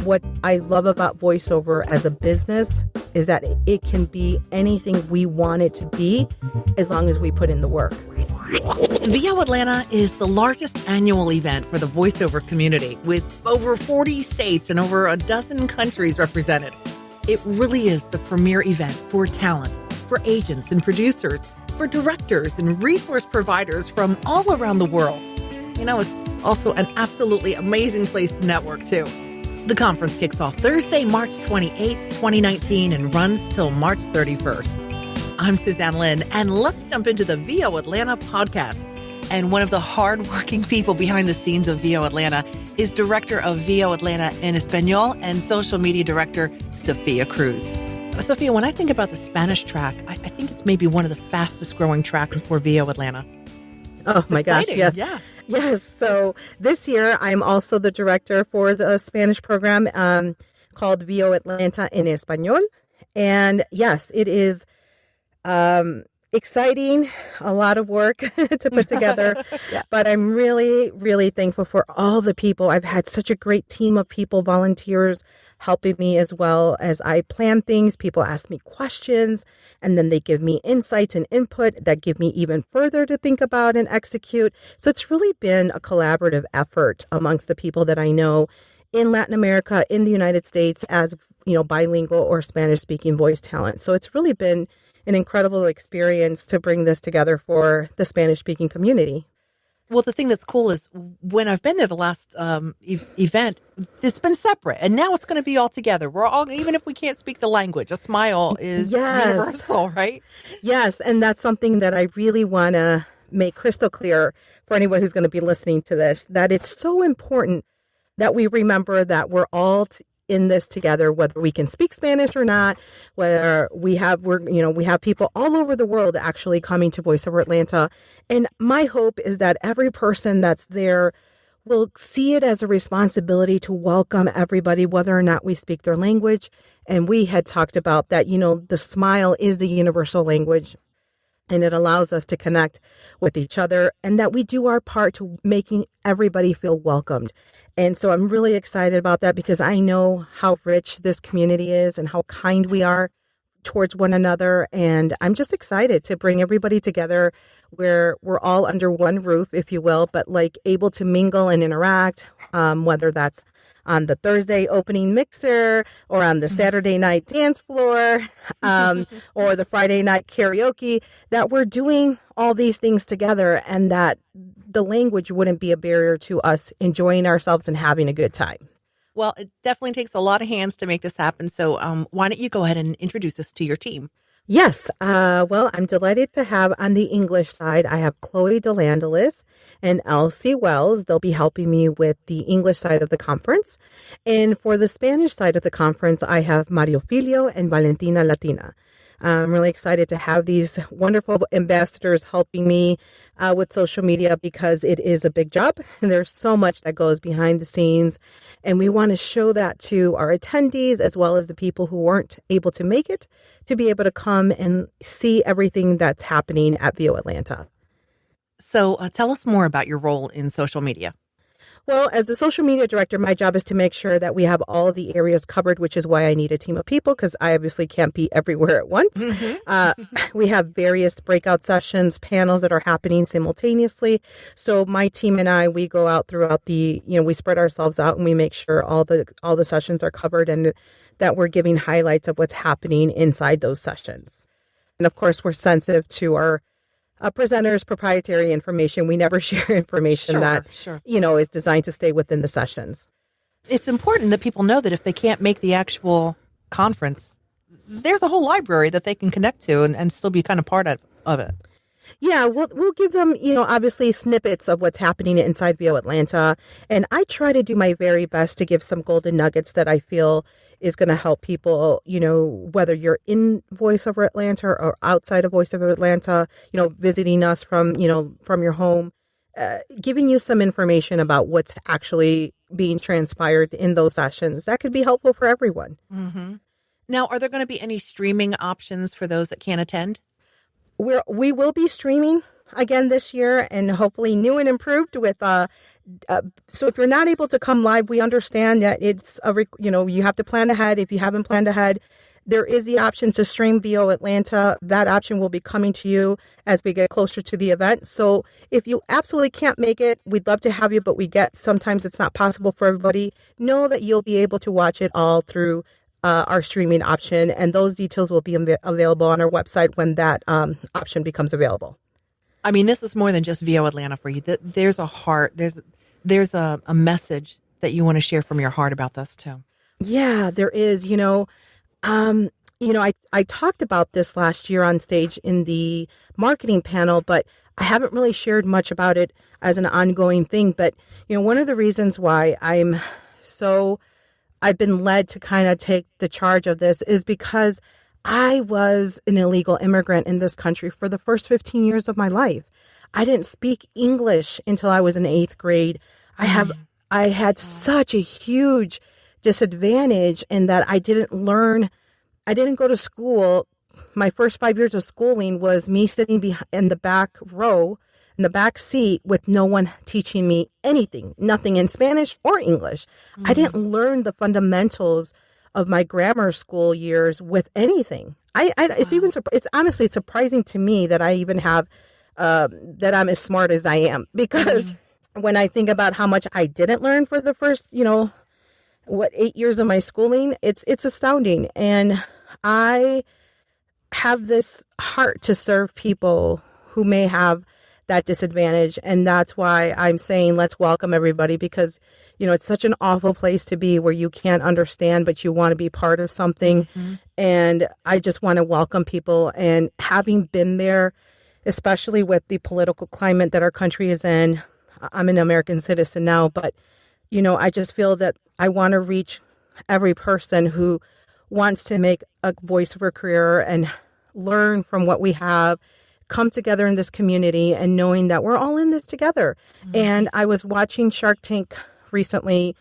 what I love about voiceover as a business is that it can be anything we want it to be as long as we put in the work. VO Atlanta is the largest annual event for the voiceover community, with over 40 states and over a dozen countries represented. It really is the premier event for talent, for agents and producers, for directors and resource providers from all around the world. You know, it's also an absolutely amazing place to network, too. The conference kicks off Thursday, March 28th, 2019, and runs till March 31st. I'm Suzanne Lynn, and let's jump into the VO Atlanta podcast. And one of the hardworking people behind the scenes of VO Atlanta is Director of VO Atlanta in Espanol and Social Media Director, Sophia Cruz. Sophia, when I think about the Spanish track, I think it's maybe one of the fastest growing tracks for VO Atlanta. Oh, my gosh, yes. Yeah. Yes. So this year, I'm also the director for the Spanish program called VO Atlanta en Español. And yes, it is exciting, a lot of work to put together. Yeah. But I'm really, really thankful for all the people. I've had such a great team of people, volunteers, helping me as well as I plan things. People ask me questions, and then they give me insights and input that give me even further to think about and execute. So it's really been a collaborative effort amongst the people that I know in Latin America, in the United States, as, you know, bilingual or Spanish-speaking voice talent. So it's really been an incredible experience to bring this together for the Spanish-speaking community. Well, the thing that's cool is when I've been there the last event, it's been separate, and now it's going to be all together. We're all, even if we can't speak the language, a smile is universal, right? Yes, and that's something that I really want to make crystal clear for anyone who's going to be listening to this, that it's so important that we remember that we're all in this together, whether we can speak Spanish or not, whether we have people all over the world actually coming to VoiceOver Atlanta. And my hope is that every person that's there will see it as a responsibility to welcome everybody, whether or not we speak their language. And we had talked about that, you know, the smile is the universal language, and it allows us to connect with each other, and that we do our part to making everybody feel welcomed. And so I'm really excited about that because I know how rich this community is and how kind we are towards one another. And I'm just excited to bring everybody together where we're all under one roof, if you will, but like able to mingle and interact, whether that's on the Thursday opening mixer or on the Saturday night dance floor or the Friday night karaoke, that we're doing all these things together and that the language wouldn't be a barrier to us enjoying ourselves and having a good time. Well, it definitely takes a lot of hands to make this happen. So why don't you go ahead and introduce us to your team? Yes. Well, I'm delighted to have on the English side, I have Chloe DeLandelis and Elsie Wells. They'll be helping me with the English side of the conference. And for the Spanish side of the conference, I have Mario Filio and Valentina Latina. I'm really excited to have these wonderful ambassadors helping me with social media because it is a big job and there's so much that goes behind the scenes. And we want to show that to our attendees as well as the people who weren't able to make it to be able to come and see everything that's happening at VO Atlanta. So tell us more about your role in social media. Well, as the social media director, my job is to make sure that we have all of the areas covered, which is why I need a team of people because I obviously can't be everywhere at once. We have various breakout sessions, panels that are happening simultaneously. So my team and I, we go out throughout we spread ourselves out and we make sure all the sessions are covered and that we're giving highlights of what's happening inside those sessions. And of course, we're sensitive to our presenters' proprietary information. We never share information is designed to stay within the sessions. It's important that people know that if they can't make the actual conference, there's a whole library that they can connect to and still be kind of part of it. Yeah, we'll give them, obviously snippets of what's happening inside VO Atlanta. And I try to do my very best to give some golden nuggets that I feel is going to help people, whether you're in VoiceOver Atlanta or outside of VoiceOver Atlanta, visiting us from your home, giving you some information about what's actually being transpired in those sessions. That could be helpful for everyone. Mm-hmm. Now, are there going to be any streaming options for those that can't attend? We will be streaming again this year, and hopefully new and improved with so if you're not able to come live, we understand that it's you have to plan ahead. If you haven't planned ahead, there is the option to stream VO Atlanta. That option will be coming to you as we get closer to the event. So if you absolutely can't make it, we'd love to have you, but sometimes it's not possible for everybody. Know that you'll be able to watch it all through our streaming option, and those details will be available on our website when that option becomes available. I mean, this is more than just VO Atlanta for you. There's a heart. There's a message that you want to share from your heart about this too. Yeah, there is. I talked about this last year on stage in the marketing panel, but I haven't really shared much about it as an ongoing thing. But one of the reasons why I've been led to kind of take the charge of this is because I was an illegal immigrant in this country for the first 15 years of my life. I didn't speak English until I was in 8th grade. I had such a huge disadvantage in that I didn't go to school. My first 5 years of schooling was me sitting in the back row, in the back seat, with no one teaching me anything, nothing in Spanish or English. I didn't learn the fundamentals of my grammar school years with anything. It's honestly surprising to me that I even have that I'm as smart as I am, because when I think about how much I didn't learn for the first 8 years of my schooling, it's astounding. And I have this heart to serve people who may have that disadvantage. And that's why I'm saying let's welcome everybody, because, it's such an awful place to be where you can't understand, but you want to be part of something. Mm-hmm. And I just want to welcome people. And having been there, especially with the political climate that our country is in, I'm an American citizen now, but, I just feel that I want to reach every person who wants to make a voiceover career and learn from what we have, come together in this community, and knowing that we're all in this together. Mm-hmm. And I was watching Shark Tank recently.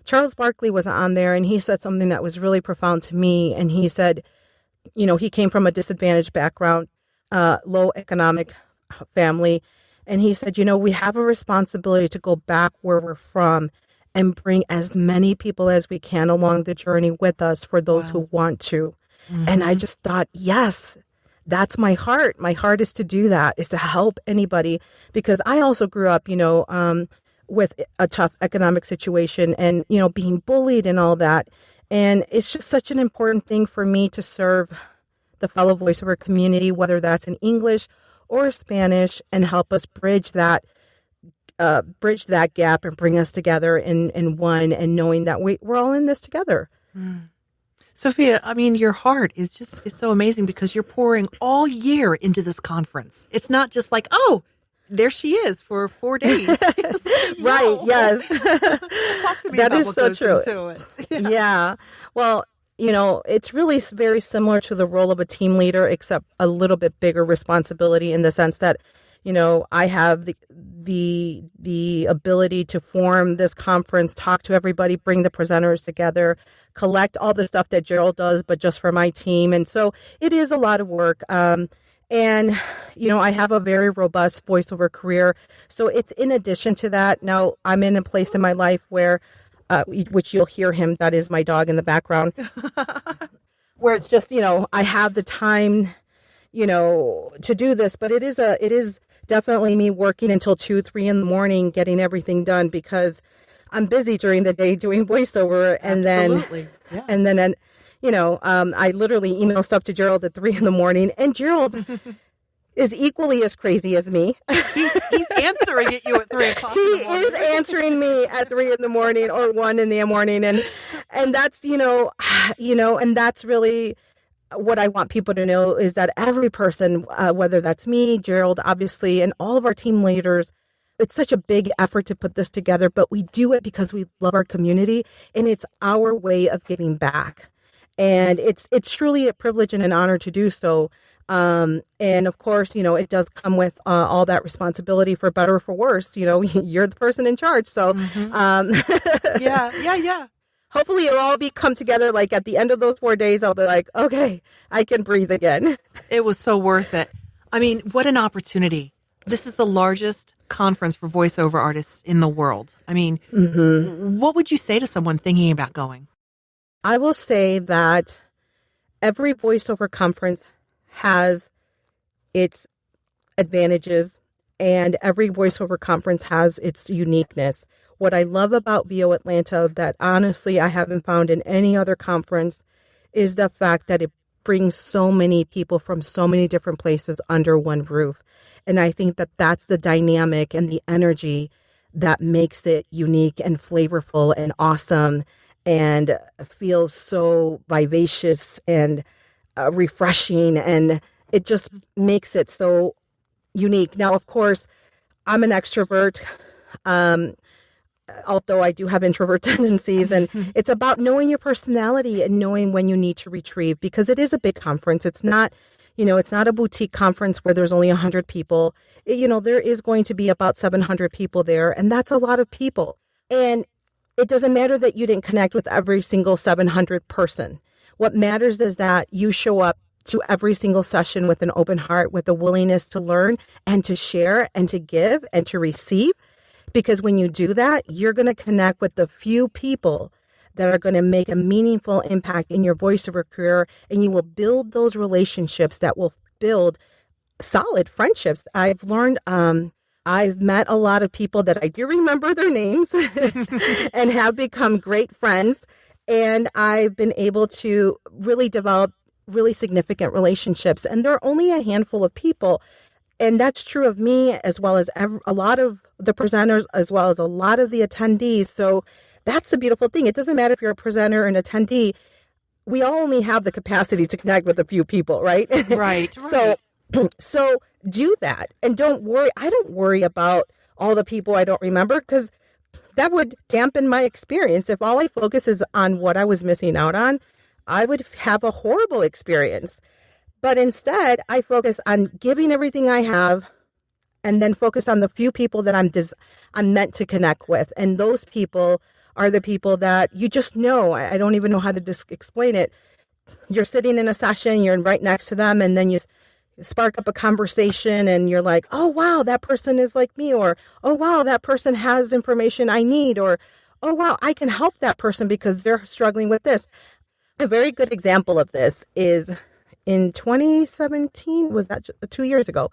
Charles Barkley was on there, and he said something that was really profound to me. And he said, he came from a disadvantaged background, low economic family. And he said, we have a responsibility to go back where we're from and bring as many people as we can along the journey with us for those who want to. Mm-hmm. And I just thought, yes, that's my heart. My heart is to do that, is to help anybody, because I also grew up, with a tough economic situation and, being bullied and all that. And it's just such an important thing for me to serve the fellow voiceover community, whether that's in English or Spanish, and help us bridge that gap and bring us together in one, and knowing that we're all in this together. Mm. Sophia, I mean, your heart is it's so amazing, because you're pouring all year into this conference. It's not just like, oh, there she is for 4 days. Right, yes. Talk to me that about is what so goes true. into it. Yeah. Well, it's really very similar to the role of a team leader, except a little bit bigger responsibility, in the sense that, I have the ability to form this conference, talk to everybody, bring the presenters together, collect all the stuff that Gerald does, but just for my team. And so it is a lot of work. And, I have a very robust voiceover career. So it's in addition to that. Now I'm in a place in my life where, which you'll hear him, that is my dog in the background, where it's just, I have the time, to do this, but it is definitely me working until 2, 3 in the morning, getting everything done, because I'm busy during the day doing voiceover. And Absolutely. then, I literally email stuff to Gerald at 3 in the morning, and Gerald is equally as crazy as me. He's answering at you at 3 o'clock. He is answering me at 3 in the morning or 1 in the morning. And that's, and that's really what I want people to know, is that every person, whether that's me, Gerald, obviously, and all of our team leaders, it's such a big effort to put this together, but we do it because we love our community, and it's our way of giving back. And it's truly a privilege and an honor to do so. And of course, it does come with all that responsibility, for better or for worse. You're the person in charge. So, Yeah. Hopefully it'll all come together. Like at the end of those 4 days, I'll be like, okay, I can breathe again. It was so worth it. I mean, what an opportunity This is the largest conference for voiceover artists in the world. I mean, what would you say to someone thinking about going? I will say that every voiceover conference has its advantages, and every voiceover conference has its uniqueness. What I love about VO Atlanta that honestly I haven't found in any other conference is the fact that it brings so many people from so many different places under one roof. And I think that that's the dynamic and the energy that makes it unique and flavorful and awesome and feels so vivacious and refreshing. And it just makes it so unique. Now, of course, I'm an extrovert. Although I do have introvert tendencies, and it's about knowing your personality and knowing when you need to retrieve, because it is a big conference. It's not, it's not a boutique conference where there's only 100 people. There is going to be about 700 people there, and that's a lot of people. And it doesn't matter that you didn't connect with every single 700 person. What matters is that you show up to every single session with an open heart, with a willingness to learn and to share and to give and to receive. Because when you do that, you're going to connect with the few people that are going to make a meaningful impact in your voiceover career, and you will build those relationships that will build solid friendships. I've learned, I've met a lot of people that I do remember their names and have become great friends. And I've been able to really develop really significant relationships. And there are only a handful of people. And that's true of me as well as a lot of the presenters, as well as a lot of the attendees. So that's the beautiful thing. It doesn't matter if you're a presenter or an attendee. We all only have the capacity to connect with a few people, right? Right. So do that. And don't worry. I don't worry about all the people I don't remember, because that would dampen my experience. If all I focus is on what I was missing out on, I would have a horrible experience. But instead, I focus on giving everything I have, and then focus on the few people that I'm meant to connect with. And those people are the people that you just know. I don't even know how to explain it. You're sitting in a session, you're right next to them, and then you spark up a conversation, and you're like, oh, wow, that person is like me. Or, oh, wow, that person has information I need. Or, oh, wow, I can help that person because they're struggling with this. A very good example of this is in 2017, was that 2 years ago,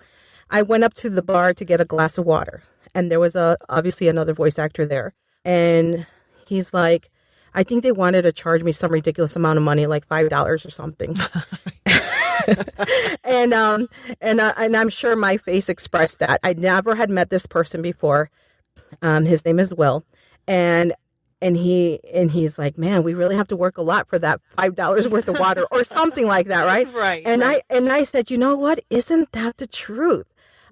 I went up to the bar to get a glass of water. And there was obviously another voice actor there. And he's like, I think they wanted to charge me some ridiculous amount of money, like $5 or something. and I'm sure my face expressed that. I never had met this person before. His name is Will. And he's like, man, we really have to work a lot for that $5 worth of water or something like that, right? Right. And I said, you know what? Isn't that the truth?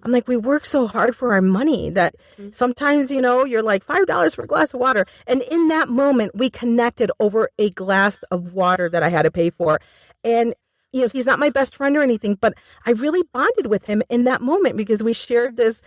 I'm like, we work so hard for our money that sometimes, you're like $5 for a glass of water. And in that moment, we connected over a glass of water that I had to pay for. And, he's not my best friend or anything, but I really bonded with him in that moment because we shared this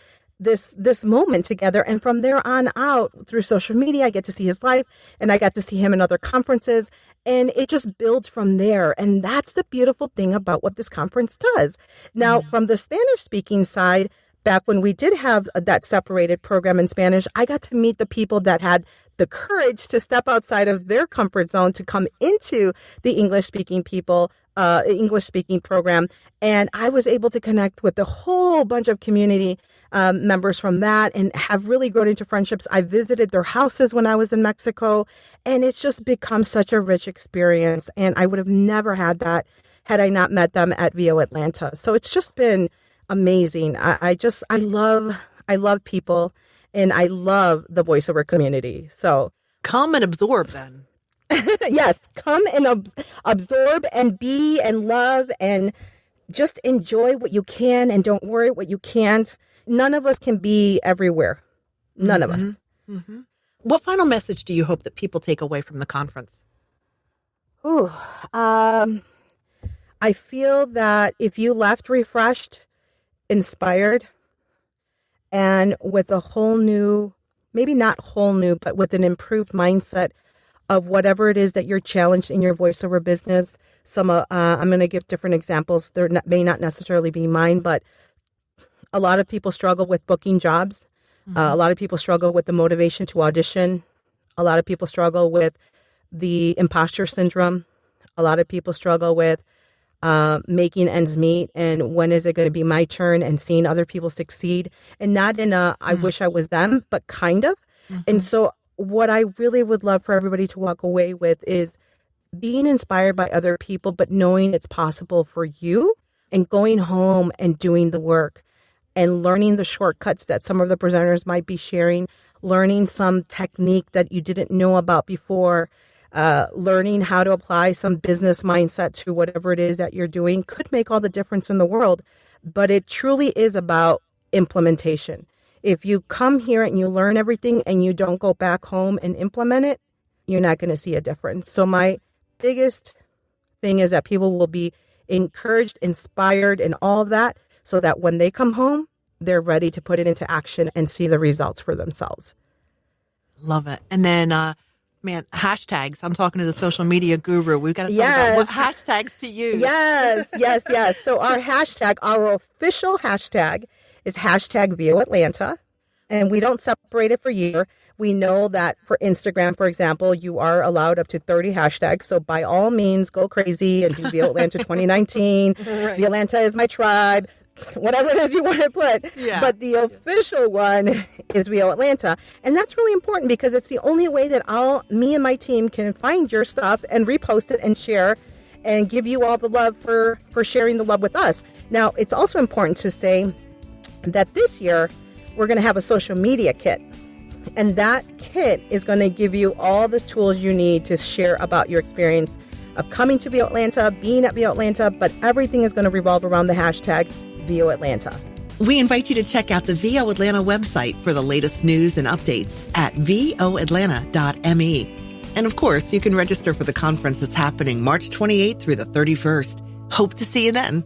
moment together. And from there on out, through social media, I get to see his life, and I got to see him in other conferences, and it just builds from there. And that's the beautiful thing about what this conference does. Now, from the Spanish speaking side, back when we did have that separated program in Spanish, I got to meet the people that had the courage to step outside of their comfort zone to come into the English speaking program. And I was able to connect with a whole bunch of community members from that and have really grown into friendships. I visited their houses when I was in Mexico, and it's just become such a rich experience. And I would have never had that had I not met them at VO Atlanta. So it's just been amazing. I love people, and I love the voiceover community. So come and absorb then. Yes, come and absorb and be and love and just enjoy what you can, and don't worry what you can't. None of us can be everywhere. None of us. Mm-hmm. What final message do you hope that people take away from the conference? I feel that if you left refreshed, inspired, and with a whole new, maybe not whole new, but with an improved mindset of whatever it is that you're challenged in your voiceover business. I'm going to give different examples. May not necessarily be mine, but A lot of people struggle with booking jobs. A lot of people struggle with the motivation to audition. A lot of people struggle with the imposter syndrome. A lot of people struggle with making ends meet and when is it going to be my turn, and seeing other people succeed, and not in a I wish I was them, but kind of. And so what I really would love for everybody to walk away with is being inspired by other people, but knowing it's possible for you, and going home and doing the work and learning the shortcuts that some of the presenters might be sharing, learning some technique that you didn't know about before, learning how to apply some business mindset to whatever it is that you're doing could make all the difference in the world. But it truly is about implementation. If you come here and you learn everything and you don't go back home and implement it, you're not going to see a difference. So my biggest thing is that people will be encouraged, inspired, and all of that, so that when they come home, they're ready to put it into action and see the results for themselves. Love it. And then, man, hashtags. I'm talking to the social media guru. We've got to talk about what hashtags to use. Yes. So our hashtag, our official hashtag is hashtag VO Atlanta. And we don't separate it for year. We know that for Instagram, for example, you are allowed up to 30 hashtags. So by all means, go crazy and do VO Atlanta 2019. Right. VO Atlanta is my tribe. Whatever it is you want to put. Yeah. But the official one is VO Atlanta. And that's really important because it's the only way that me and my team can find your stuff and repost it and share and give you all the love for sharing the love with us. Now, it's also important to say that this year we're going to have a social media kit. And that kit is going to give you all the tools you need to share about your experience of coming to VO Atlanta, being at VO Atlanta, but everything is going to revolve around the hashtag VO Atlanta. We invite you to check out the VO Atlanta website for the latest news and updates at voatlanta.me. And of course, you can register for the conference that's happening March 28th through the 31st. Hope to see you then.